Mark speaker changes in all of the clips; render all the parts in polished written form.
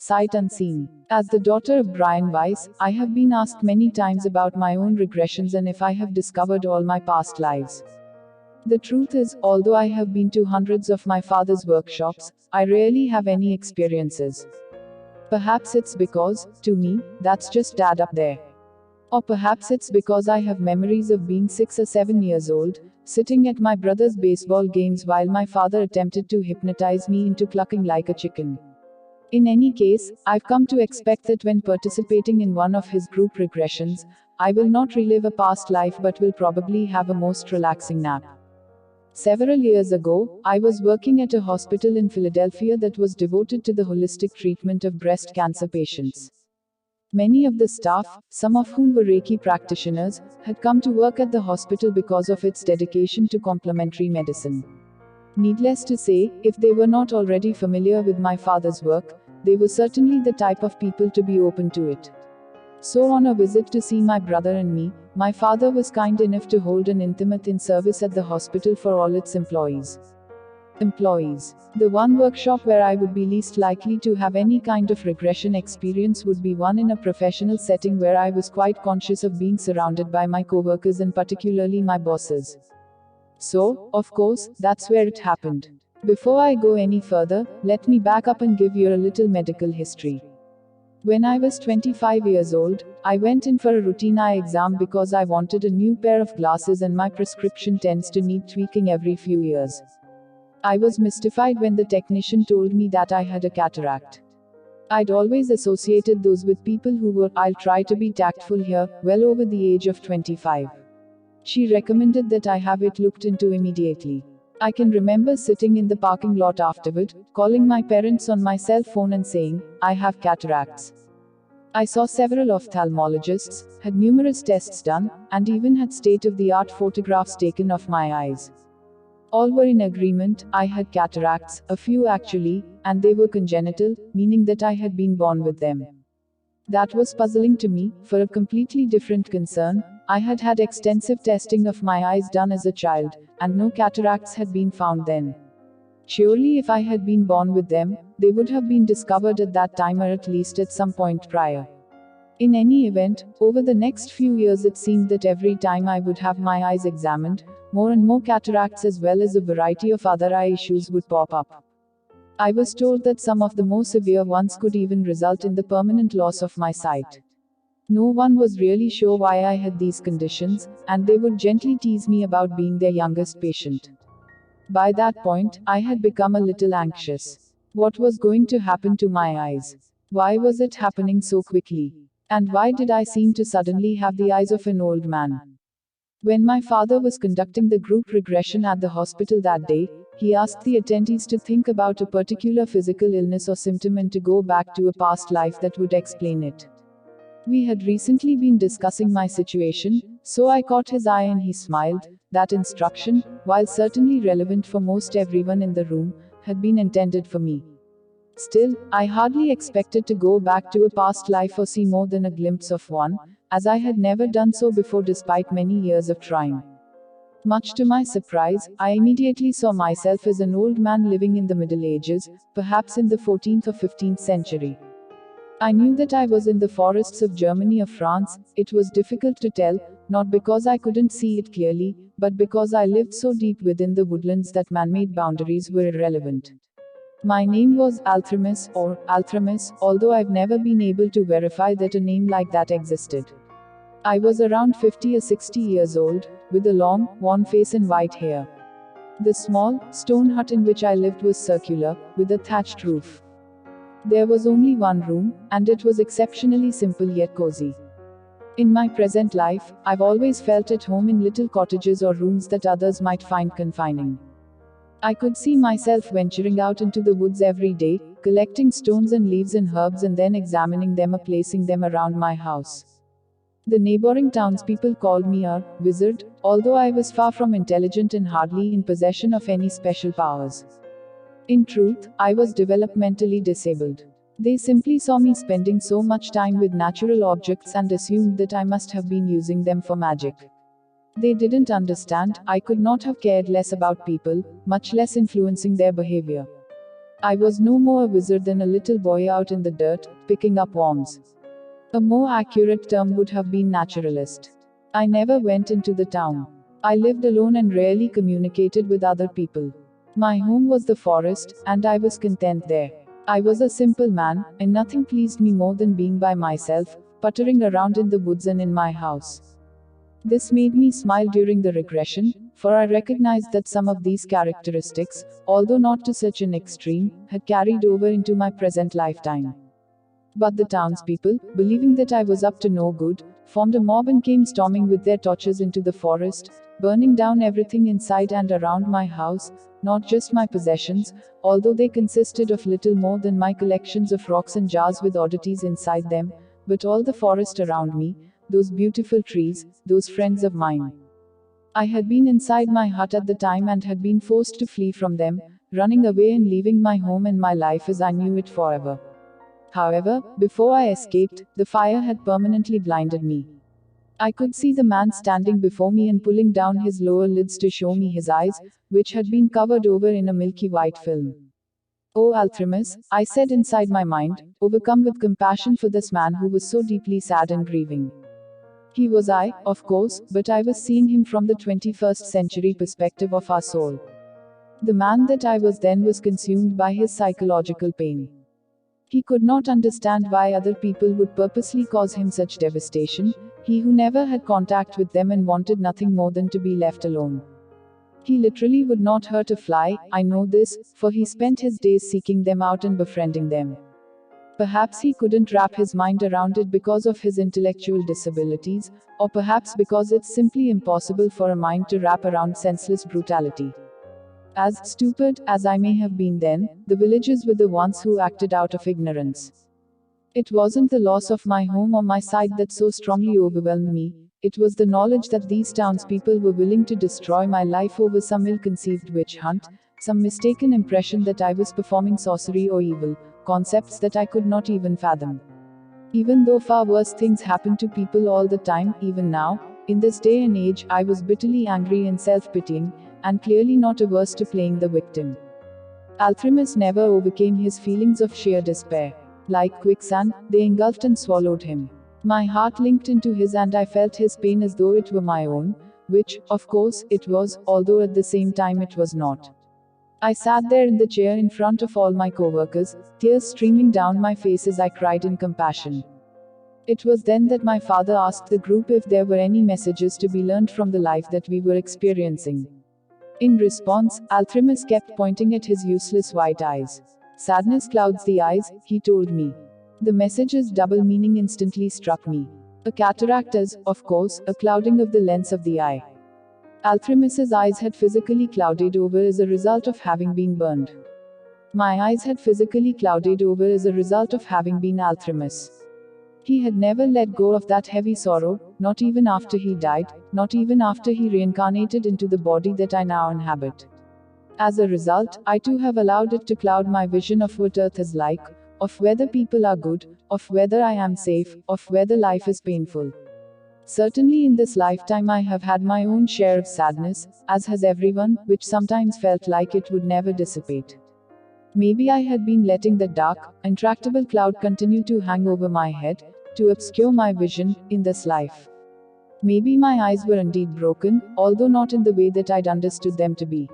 Speaker 1: sight unseen. As the daughter of Brian Weiss, I have been asked many times about my own regressions and if I have discovered all my past lives. The truth is, although I have been to hundreds of my father's workshops, I rarely have any experiences. Perhaps it's because, to me, that's just dad up there. Or perhaps it's because I have memories of being 6 or 7 years old, sitting at my brother's baseball games while my father attempted to hypnotize me into clucking like a chicken. In any case, I've come to expect that when participating in one of his group regressions, I will not relive a past life but will probably have a most relaxing nap. Several years ago, I was working at a hospital in Philadelphia that was devoted to the holistic treatment of breast cancer patients. Many of the staff, some of whom were Reiki practitioners, had come to work at the hospital because of its dedication to complementary medicine. Needless to say, if they were not already familiar with my father's work, they were certainly the type of people to be open to it. So on a visit to see my brother and me, my father was kind enough to hold an intimate in-service at the hospital for all its employees. The one workshop where I would be least likely to have any kind of regression experience would be one in a professional setting where I was quite conscious of being surrounded by my coworkers and particularly my bosses. So, of course, that's where it happened. Before I go any further, let me back up and give you a little medical history. When I was 25 years old, I went in for a routine eye exam because I wanted a new pair of glasses and my prescription tends to need tweaking every few years. I was mystified when the technician told me that I had a cataract. I'd always associated those with people who were, I'll try to be tactful here, well over the age of 25. She recommended that I have it looked into immediately. I can remember sitting in the parking lot afterward, calling my parents on my cell phone and saying, I have cataracts. I saw several ophthalmologists, had numerous tests done, and even had state-of-the-art photographs taken of my eyes. All were in agreement, I had cataracts, a few actually, and they were congenital, meaning that I had been born with them. That was puzzling to me. For a completely different concern, I had had extensive testing of my eyes done as a child, and no cataracts had been found then. Surely if I had been born with them, they would have been discovered at that time or at least at some point prior. In any event, over the next few years it seemed that every time I would have my eyes examined, more and more cataracts as well as a variety of other eye issues would pop up. I was told that some of the more severe ones could even result in the permanent loss of my sight. No one was really sure why I had these conditions, and they would gently tease me about being their youngest patient. By that point, I had become a little anxious. What was going to happen to my eyes? Why was it happening so quickly? And why did I seem to suddenly have the eyes of an old man? When my father was conducting the group regression at the hospital that day, he asked the attendees to think about a particular physical illness or symptom and to go back to a past life that would explain it. We had recently been discussing my situation, so I caught his eye and he smiled. That instruction, while certainly relevant for most everyone in the room, had been intended for me. Still, I hardly expected to go back to a past life or see more than a glimpse of one, as I had never done so before despite many years of trying. Much to my surprise, I immediately saw myself as an old man living in the Middle Ages, perhaps in the 14th or 15th century. I knew that I was in the forests of Germany or France. It was difficult to tell, not because I couldn't see it clearly, but because I lived so deep within the woodlands that man-made boundaries were irrelevant. My name was Althramis, or Althramis, although I've never been able to verify that a name like that existed. I was around 50 or 60 years old, with a long, worn face and white hair. The small, stone hut in which I lived was circular, with a thatched roof. There was only one room, and it was exceptionally simple yet cozy. In my present life, I've always felt at home in little cottages or rooms that others might find confining. I could see myself venturing out into the woods every day, collecting stones and leaves and herbs and then examining them or placing them around my house. The neighboring townspeople called me a wizard, although I was far from intelligent and hardly in possession of any special powers. In truth, I was developmentally disabled. They simply saw me spending so much time with natural objects and assumed that I must have been using them for magic. They didn't understand, I could not have cared less about people, much less influencing their behavior. I was no more a wizard than a little boy out in the dirt, picking up worms. A more accurate term would have been naturalist. I never went into the town. I lived alone and rarely communicated with other people. My home was the forest, and I was content there. I was a simple man, and nothing pleased me more than being by myself, puttering around in the woods and in my house. This made me smile during the regression, for I recognized that some of these characteristics, although not to such an extreme, had carried over into my present lifetime. But the townspeople, believing that I was up to no good, formed a mob and came storming with their torches into the forest, burning down everything inside and around my house, not just my possessions, although they consisted of little more than my collections of rocks and jars with oddities inside them, but all the forest around me, those beautiful trees, those friends of mine. I had been inside my hut at the time and had been forced to flee from them, running away and leaving my home and my life as I knew it forever. However, before I escaped, the fire had permanently blinded me. I could see the man standing before me and pulling down his lower lids to show me his eyes, which had been covered over in a milky white film. "Oh Althrimus," I said inside my mind, overcome with compassion for this man who was so deeply sad and grieving. He was I, of course, but I was seeing him from the 21st century perspective of our soul. The man that I was then was consumed by his psychological pain. He could not understand why other people would purposely cause him such devastation, he who never had contact with them and wanted nothing more than to be left alone. He literally would not hurt a fly, I know this, for he spent his days seeking them out and befriending them. Perhaps he couldn't wrap his mind around it because of his intellectual disabilities, or perhaps because it's simply impossible for a mind to wrap around senseless brutality. As stupid as I may have been then, the villagers were the ones who acted out of ignorance. It wasn't the loss of my home or my sight that so strongly overwhelmed me, it was the knowledge that these townspeople were willing to destroy my life over some ill-conceived witch hunt, some mistaken impression that I was performing sorcery or evil, concepts that I could not even fathom. Even though far worse things happen to people all the time, even now, in this day and age, I was bitterly angry and self-pitying, and clearly not averse to playing the victim. Althrimus never overcame his feelings of sheer despair. Like quicksand, they engulfed and swallowed him. My heart linked into his and I felt his pain as though it were my own, which, of course, it was, although at the same time it was not. I sat there in the chair in front of all my co-workers, tears streaming down my face as I cried in compassion. It was then that my father asked the group if there were any messages to be learned from the life that we were experiencing. In response, Althrimus kept pointing at his useless white eyes. "Sadness clouds the eyes," he told me. The message's double meaning instantly struck me. A cataract is, of course, a clouding of the lens of the eye. Althrimus's eyes had physically clouded over as a result of having been burned. My eyes had physically clouded over as a result of having been Althrimus. He had never let go of that heavy sorrow, not even after he died, not even after he reincarnated into the body that I now inhabit. As a result, I too have allowed it to cloud my vision of what earth is like, of whether people are good, of whether I am safe, of whether life is painful. Certainly in this lifetime I have had my own share of sadness, as has everyone, which sometimes felt like it would never dissipate. Maybe I had been letting that dark, intractable cloud continue to hang over my head, to obscure my vision, in this life. Maybe my eyes were indeed broken, although not in the way that I'd understood them to be.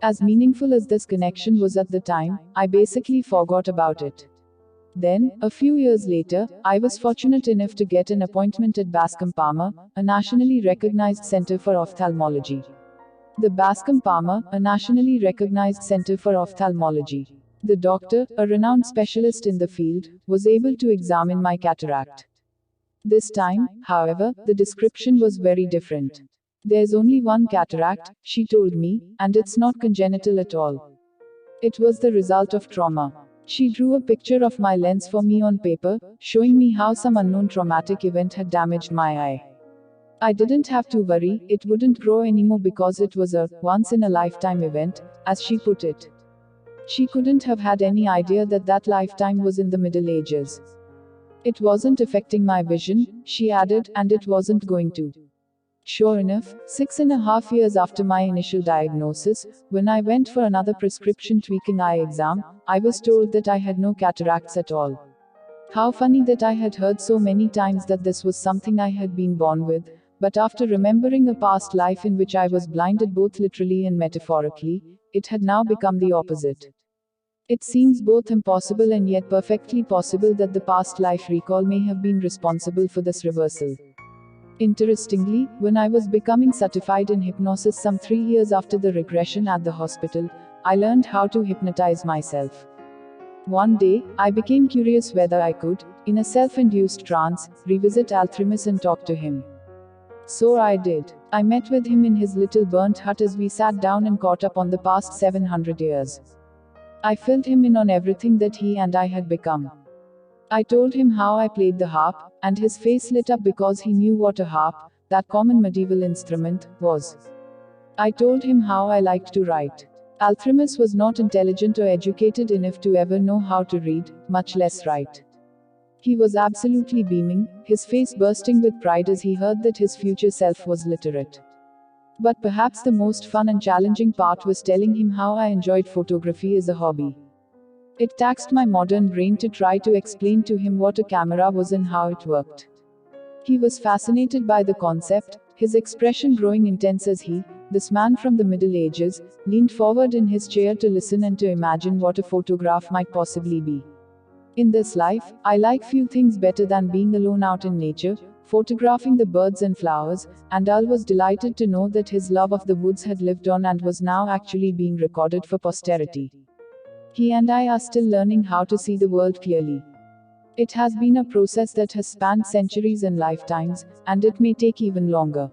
Speaker 1: As meaningful as this connection was at the time, I basically forgot about it. Then, a few years later, I was fortunate enough to get an appointment at Bascom Palmer, a nationally recognized center for ophthalmology. The Bascom Palmer, a nationally recognized center for ophthalmology. The doctor, a renowned specialist in the field, was able to examine my cataract. This time, however, the description was very different. "There's only one cataract," she told me, "and it's not congenital at all. It was the result of trauma." She drew a picture of my lens for me on paper, showing me how some unknown traumatic event had damaged my eye. I didn't have to worry, it wouldn't grow anymore because it was a once-in-a-lifetime event, as she put it. She couldn't have had any idea that that lifetime was in the Middle Ages. It wasn't affecting my vision, she added, and it wasn't going to. Sure enough, 6.5 years after my initial diagnosis, when I went for another prescription tweaking eye exam, I was told that I had no cataracts at all. How funny that I had heard so many times that this was something I had been born with, but after remembering a past life in which I was blinded both literally and metaphorically, it had now become the opposite. It seems both impossible and yet perfectly possible that the past life recall may have been responsible for this reversal. Interestingly, when I was becoming certified in hypnosis some 3 years after the regression at the hospital, I learned how to hypnotize myself. One day, I became curious whether I could, in a self-induced trance, revisit Althrimus and talk to him. So I did. I met with him in his little burnt hut as we sat down and caught up on the past 700 years. I filled him in on everything that he and I had become. I told him how I played the harp, and his face lit up because he knew what a harp, that common medieval instrument, was. I told him how I liked to write. Althrimus was not intelligent or educated enough to ever know how to read, much less write. He was absolutely beaming, his face bursting with pride as he heard that his future self was literate. But perhaps the most fun and challenging part was telling him how I enjoyed photography as a hobby. It taxed my modern brain to try to explain to him what a camera was and how it worked. He was fascinated by the concept, his expression growing intense as he, this man from the Middle Ages, leaned forward in his chair to listen and to imagine what a photograph might possibly be. In this life, I like few things better than being alone out in nature, photographing the birds and flowers, and Al was delighted to know that his love of the woods had lived on and was now actually being recorded for posterity. He and I are still learning how to see the world clearly. It has been a process that has spanned centuries and lifetimes, and it may take even longer.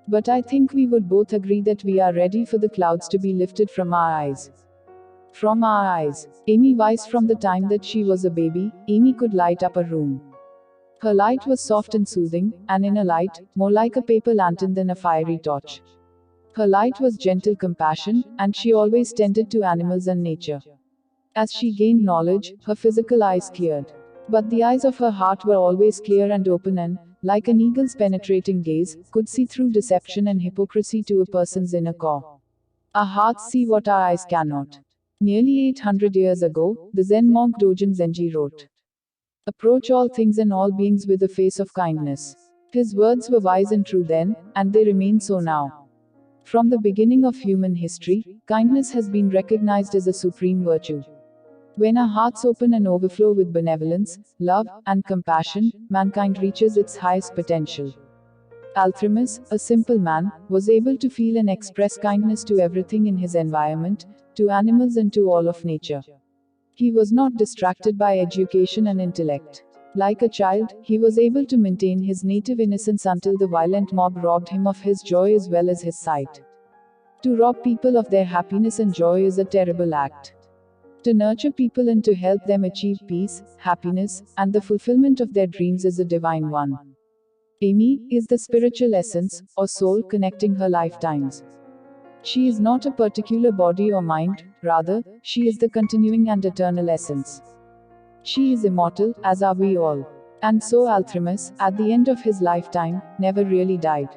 Speaker 1: But I think we would both agree that we are ready for the clouds to be lifted from our eyes. From our eyes. Amy Weiss, from the time that she was a baby, Amy could light up a room. Her light was soft and soothing, and in a light, more like a paper lantern than a fiery torch. Her light was gentle compassion, and she always tended to animals and nature. As she gained knowledge, her physical eyes cleared. But the eyes of her heart were always clear and open and, like an eagle's penetrating gaze, could see through deception and hypocrisy to a person's inner core. Our hearts see what our eyes cannot. Nearly 800 years ago, the Zen monk Dogen Zenji wrote, "Approach all things and all beings with a face of kindness." His words were wise and true then, and they remain so now. From the beginning of human history, kindness has been recognized as a supreme virtue. When our hearts open and overflow with benevolence, love, and compassion, mankind reaches its highest potential. Althrimus, a simple man, was able to feel and express kindness to everything in his environment, to animals and to all of nature. He was not distracted by education and intellect. Like a child, he was able to maintain his native innocence until the violent mob robbed him of his joy as well as his sight. To rob people of their happiness and joy is a terrible act. To nurture people and to help them achieve peace, happiness, and the fulfillment of their dreams is a divine one. Amy is the spiritual essence, or soul, connecting her lifetimes. She is not a particular body or mind, rather, she is the continuing and eternal essence. She is immortal, as are we all. And so Althrimus, at the end of his lifetime, never really died.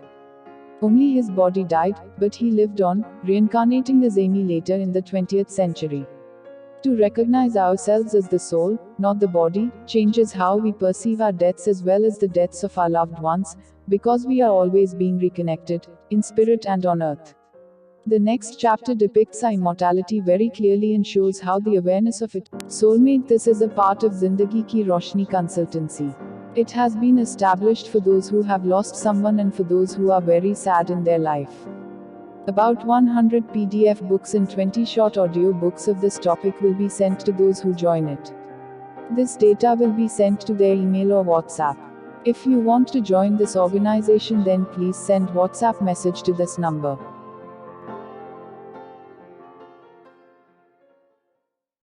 Speaker 1: Only his body died, but he lived on, reincarnating as Amy later in the 20th century. To recognize ourselves as the soul, not the body, changes how we perceive our deaths as well as the deaths of our loved ones, because we are always being reconnected, in spirit and on earth. The next chapter depicts our immortality very clearly and shows how the awareness of it. Soulmate, this is a part of Zindagi Ki Roshni consultancy. It has been established for those who have lost someone and for those who are very sad in their life. About 100 PDF books and 20 short audio books of this topic will be sent to those who join it. This data will be sent to their email or WhatsApp. If you want to join this organization, then please send WhatsApp message to this number.